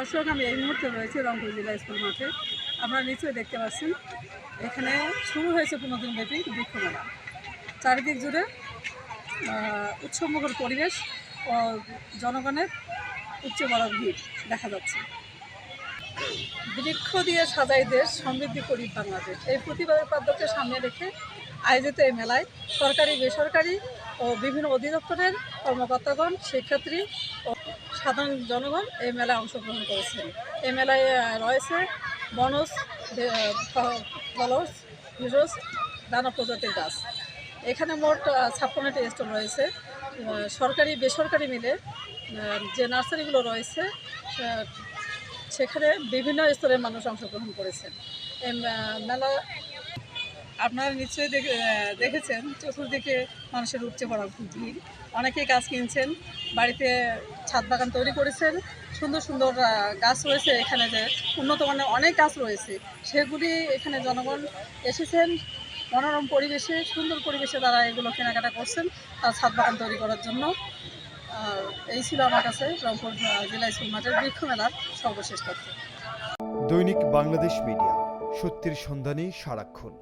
দর্শক, আমি এই মুহূর্তে রয়েছে রংপুর জেলা স্কুল মাঠে। আপনারা নিশ্চয়ই দেখতে পাচ্ছেন, এখানে শুরু হয়েছে 15 দিনব্যাপী বৃক্ষ মেলা। চারিদিক জুড়ে উৎসবমুখর পরিবেশ ও জনগণের উপচে পড়া ভিড় দেখা যাচ্ছে। বৃক্ষ দিয়ে সাজাই দেশ, সমৃদ্ধি করি বাংলাদেশ, এই প্রতিপাদ্যকে সামনে রেখে আয়োজিত এই মেলায় সরকারি, বেসরকারি ও বিভিন্ন অধিদপ্তরের কর্মকর্তাগণ, শিক্ষার্থী ও সাধারণ জনগণ এই মেলায় অংশগ্রহণ করেছেন। এই মেলায় রয়েছে বনজ, ফলস, হিরোস, নানা প্রজাতির গাছ। এখানে মোট 56টি স্টল রয়েছে। সরকারি, বেসরকারি মিলে যে নার্সারিগুলো রয়েছে সেখানে বিভিন্ন স্তরের মানুষ অংশগ্রহণ করেছেন। এই মেলা আপনারা নিশ্চয়ই দেখেছেন, চতুর্দিকে মানুষের উপচে পড়া ভিড়। অনেকেই গাছ কিনছেন, বাড়িতে ছাদ বাগান তৈরি করেছেন। সুন্দর সুন্দর গাছ রয়েছে এখানে, যে উন্নত মানের অনেক গাছ রয়েছে, সেগুলি এখানে জনগণ এসেছেন মনোরম পরিবেশে, সুন্দর পরিবেশে তারা এগুলো কেনাকাটা করছেন তার ছাদ বাগান তৈরি করার জন্য। এই ছিল আমার কাছে রংপুর জেলা স্কুল মাঠের বৃক্ষ মেলার সর্বশেষ তথ্য। দৈনিক বাংলাদেশ মিডিয়া, সত্যের সন্ধানে সারাক্ষণ।